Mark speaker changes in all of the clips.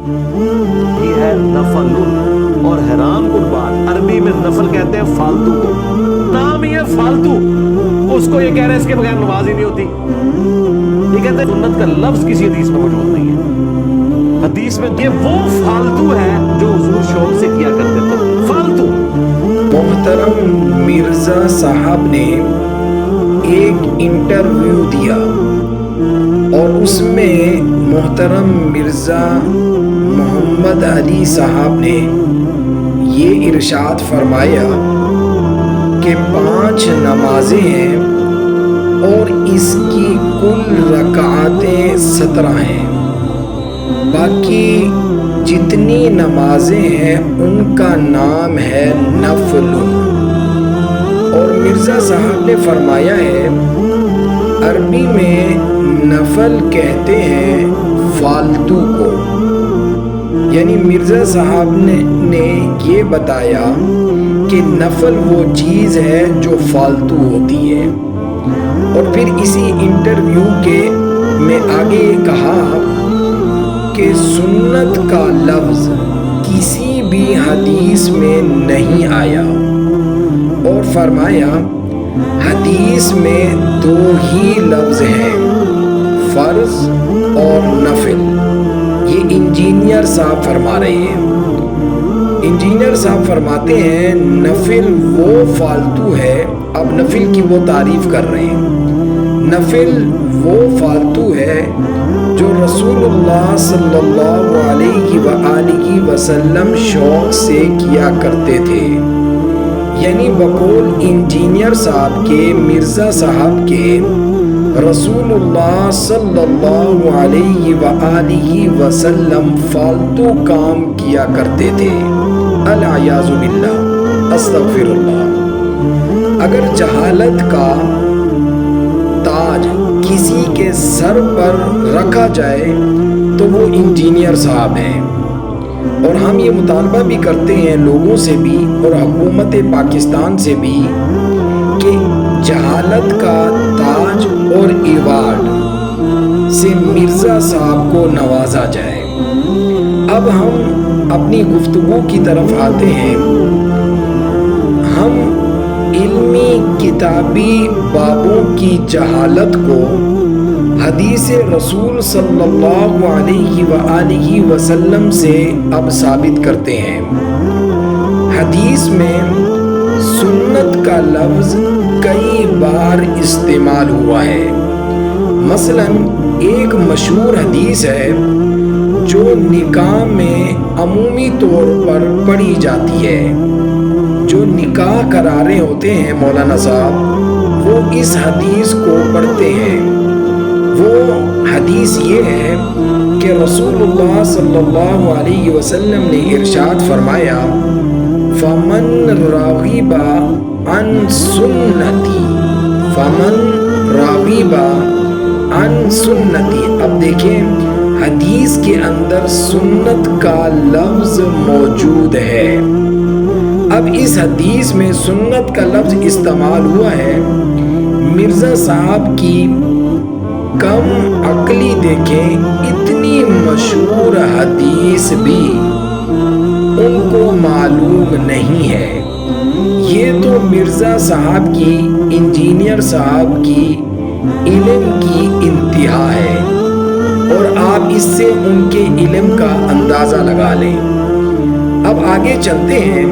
Speaker 1: یہ ہے نفل. اور حیران کن بات، عربی میں نفل کہتے ہیں فالتو کو. نام ہی ہے فالتو، اس کو یہ کہہ رہے ہیں اس کے بغیر نماز ہی نہیں ہوتی. یہ کہتے ہیں سنت کا لفظ کسی حدیث میں موجود نہیں ہے. حدیث میں یہ وہ فالتو ہے جو حضور شوق سے کیا کرتے تھے، فالتو.
Speaker 2: محترم مرزا صاحب نے ایک انٹرویو دیا اور اس میں محترم مرزا محمد علی صاحب نے یہ ارشاد فرمایا کہ 5 نمازیں ہیں اور اس کی کل رکعتیں 17 ہیں. باقی جتنی نمازیں ہیں ان کا نام ہے نفل. اور مرزا صاحب نے فرمایا ہے عربی میں نفل کہتے ہیں فالتو کو. یعنی مرزا صاحب نے یہ بتایا کہ نفل وہ چیز ہے جو فالتو ہوتی ہے. اور پھر اسی انٹرویو کے میں آگے کہا کہ سنت کا لفظ کسی بھی حدیث میں نہیں آیا، اور فرمایا حدیث میں 2 ہی لفظ ہیں، فرض اور نفل. یہ انجینئر صاحب فرما رہے ہیں. انجینئر صاحب فرماتے ہیں نفل وہ فالتو ہے. اب نفل کی وہ تعریف کر رہے ہیں. نفل وہ فالتو ہے جو رسول اللہ صلی اللہ علیہ وآلہ وسلم شوق سے کیا کرتے تھے. یعنی بقول انجینئر صاحب کے، مرزا صاحب کے، رسول اللہ صلی اللہ علیہ وآلہ وسلم فالتو کام کیا کرتے تھے. العیاذ باللہ، استغفر اللہ. اگر جہالت کا تاج کسی کے سر پر رکھا جائے تو وہ انجینئر صاحب ہیں. اور ہم یہ مطالبہ بھی کرتے ہیں لوگوں سے بھی اور حکومت پاکستان سے بھی کہ جہالت کا تاج اور ایوارڈ سے مرزا صاحب کو نوازا جائے. اب ہم اپنی گفتگو کی طرف آتے ہیں. ہم علمی کتابی بابوں کی جہالت کو حدیث رسول صلی اللہ علیہ وآلہ وسلم سے اب ثابت کرتے ہیں. حدیث میں سنت کا لفظ کئی بار استعمال ہوا ہے. مثلا ایک مشہور حدیث ہے جو نکاح میں عمومی طور پر پڑھی جاتی ہے. جو نکاح کرا رہے ہوتے ہیں مولانا صاحب وہ اس حدیث کو پڑھتے ہیں. وہ حدیث یہ ہے کہ رسول اللہ صلی اللہ علیہ وسلم نے ارشاد فرمایا فمن راغب عن سنتی، فمن راغب عن سنتی. اب دیکھیں حدیث کے اندر سنت کا لفظ موجود ہے. اب اس حدیث میں سنت کا لفظ استعمال ہوا ہے. مرزا صاحب کی کم عقلی دیکھیں، اتنی مشہور حدیث بھی ان کو معلوم نہیں ہے. یہ تو مرزا صاحب کی، انجینئر صاحب کی علم کی انتہا ہے اور آپ اس سے ان کے علم کا اندازہ لگا لیں. اب آگے چلتے ہیں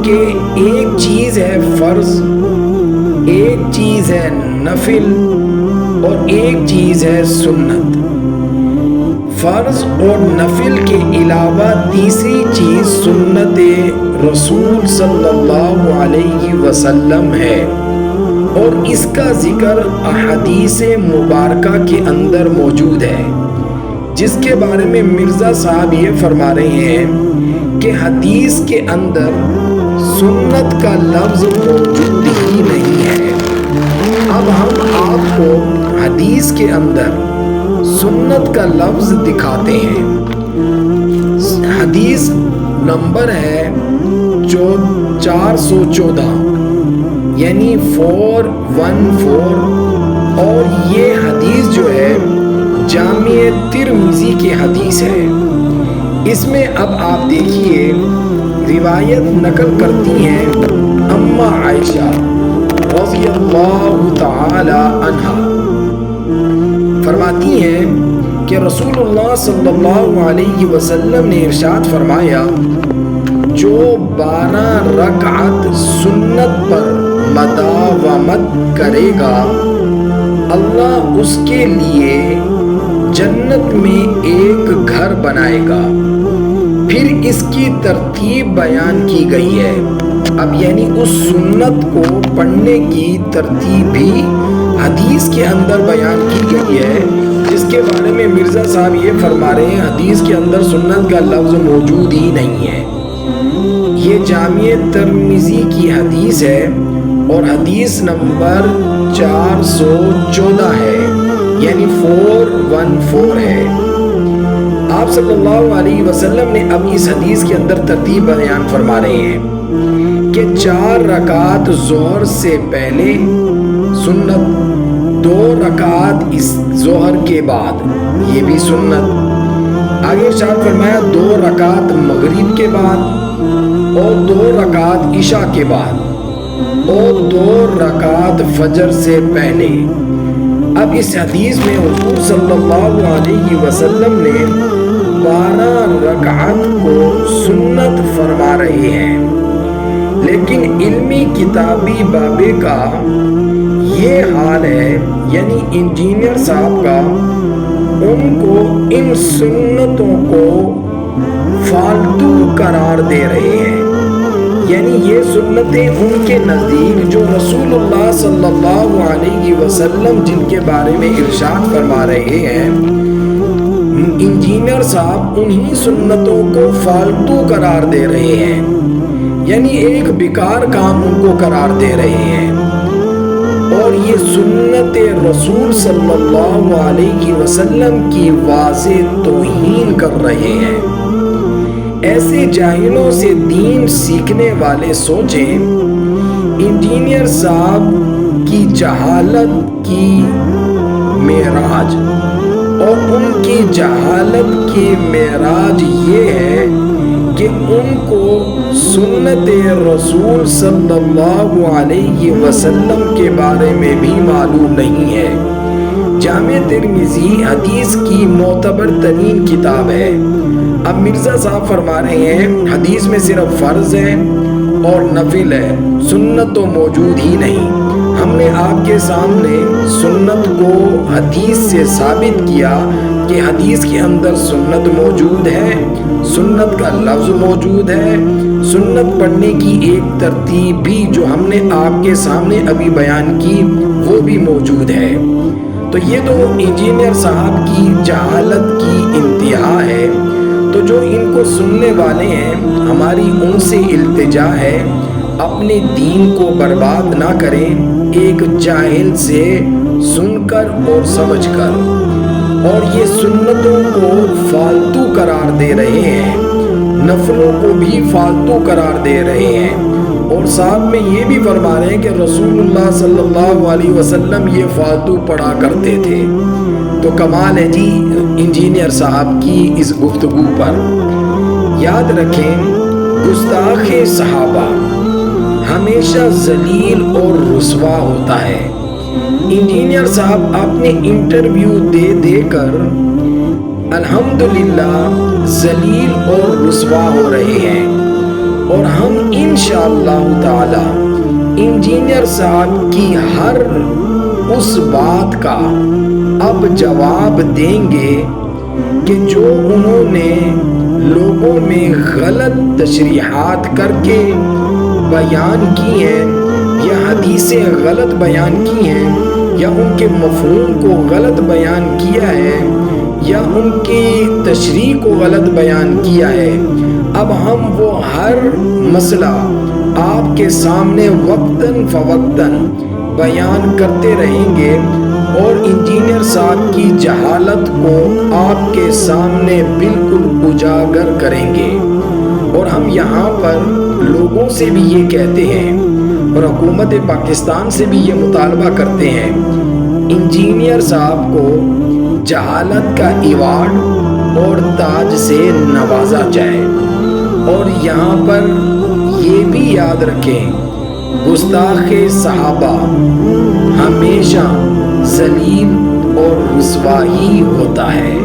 Speaker 2: کہ ایک چیز ہے فرض، ایک چیز ہے نفل اور ایک چیز ہے سنت. فرض اور نفل کے علاوہ تیسری چیز سنت رسول صلی اللہ علیہ وسلم ہے اور اس کا ذکر احادیث مبارکہ کے اندر موجود ہے، جس کے بارے میں مرزا صاحب یہ فرما رہے ہیں کہ حدیث کے اندر سنت کا لفظ موجود ہی نہیں ہے. اب ہم آپ کو حدیث کے اندر سنت کا لفظ دکھاتے ہیں. حدیث نمبر ہے جو 414 یعنی 414 اور یہ حدیث جو ہے جامع ترمذی کی حدیث ہے. اس میں اب آپ دیکھیے روایت نقل کرتی ہیں اما عائشہ رضی اللہ تعالی عنہا، فرماتی ہیں کہ رسول اللہ صلی اللہ علیہ وسلم نے ارشاد فرمایا، جو 12 رکعت سنت پر مداومت کرے گا اللہ اس کے لیے جنت میں ایک گھر بنائے گا۔ پھر اس کی ترتیب بیان کی گئی ہے۔ اب یعنی اس سنت کو پڑھنے کی ترتیب بھی حدیث کے اندر بیان کی گئی ہے، جس کے بارے میں مرزا صاحب یہ فرما رہے ہیں حدیث کے اندر سنت کا لفظ موجود ہی نہیں ہے۔ یہ جامع ترمذی کی حدیث ہے اور حدیث نمبر 414 ہے، یعنی 414 ہے۔ آپ صلی اللہ علیہ وسلم نے اب اس حدیث کے اندر ترتیب بیان فرما رہے ہیں کہ 4 رکعت ظہر سے پہلے سنت، 2 رکعت اس ظہر کے بعد یہ بھی سنت، آگے ارشاد فرمایا 2 رکعت مغرب کے بعد اور 2 رکعت عشاء کے بعد اور 2 رکعت فجر سے پہلے۔ اب اس حدیث میں حضور صلی اللہ علیہ وسلم نے 12 رکعت کو سنت فرما رہے ہیں، لیکن علمی کتابی بابے کا یہ حال ہے، یعنی انجینئر صاحب کا، ان کو ان سنتوں کو فالتو قرار دے رہے ہیں۔ یعنی یہ سنتیں ان کے نزدیک جو رسول اللہ صلی اللہ علیہ وسلم جن کے بارے میں ارشاد فرما رہے ہیں، انجینئر صاحب انہی سنتوں کو فالتو قرار دے رہے ہیں، یعنی ایک بیکار کام ان کو قرار دے رہے ہیں، اور یہ سنت رسول صلی اللہ علیہ وسلم کی واضح توہین کر رہے ہیں۔ ایسے جاہلوں سے دین سیکھنے والے سوچیں، انجینئر صاحب کی جہالت کی معراج اور ان کی جہالت کی معراج یہ ہے کہ ان کو سنت رسول صلی اللہ علیہ وسلم کے بارے میں بھی معلوم نہیں ہے۔ جامع ترمذی حدیث کی معتبر ترین کتاب ہے۔ اب مرزا صاحب فرما رہے ہیں حدیث میں صرف فرض ہے اور نفل ہے، سنت تو موجود ہی نہیں۔ ہم نے آپ کے سامنے سنت کو حدیث سے ثابت کیا کہ حدیث کے اندر سنت موجود ہے، سنت کا لفظ موجود ہے، سنت پڑھنے کی ایک ترتیب بھی جو ہم نے آپ کے سامنے ابھی بیان کی وہ بھی موجود ہے۔ تو یہ تو انجینئر صاحب کی جہالت کی انتہا ہے۔ تو جو ان کو سننے والے ہیں، ہماری ان سے التجا ہے اپنے دین کو برباد نہ کریں ایک جاہل سے سن کر اور سمجھ کر، اور یہ سنتوں کو فالتو قرار دے رہے ہیں، نفلوں کو بھی فالتو قرار دے رہے ہیں، اور ساتھ میں یہ بھی فرما رہے ہیں کہ رسول اللہ صلی اللہ علیہ وسلم یہ فالتو پڑھا کرتے تھے۔ تو کمال ہے جی انجینئر صاحب کی اس گفتگو پر۔ یاد رکھیں گستاخ صحابہ ہمیشہ ذلیل اور رسوا ہوتا ہے۔ انجینئر صاحب اپنے انٹرویو دے دے کر الحمدللہ ذلیل اور رسوا ہو رہے ہیں، اور ہم انشاءاللہ تعالی انجینئر صاحب کی ہر اس بات کا اب جواب دیں گے کہ جو انہوں نے لوگوں میں غلط تشریحات کر کے بیان کی ہیں، یا حدیثیں غلط بیان کی ہیں، یا ان کے مفہوم کو غلط بیان کیا ہے، یا ان کی تشریح کو غلط بیان کیا ہے۔ اب ہم وہ ہر مسئلہ آپ کے سامنے وقتاً فوقتاً بیان کرتے رہیں گے، اور انجینئر صاحب کی جہالت کو آپ کے سامنے بالکل اجاگر کریں گے۔ اور ہم یہاں پر لوگوں سے بھی یہ کہتے ہیں اور حکومت پاکستان سے بھی یہ مطالبہ کرتے ہیں، انجینئر صاحب کو جہالت کا ایوارڈ اور تاج سے نوازا جائے۔ اور یہاں پر یہ بھی یاد رکھیں، گستاخ صحابہ ہمیشہ ذلیل اور رسوا ہی ہوتا ہے۔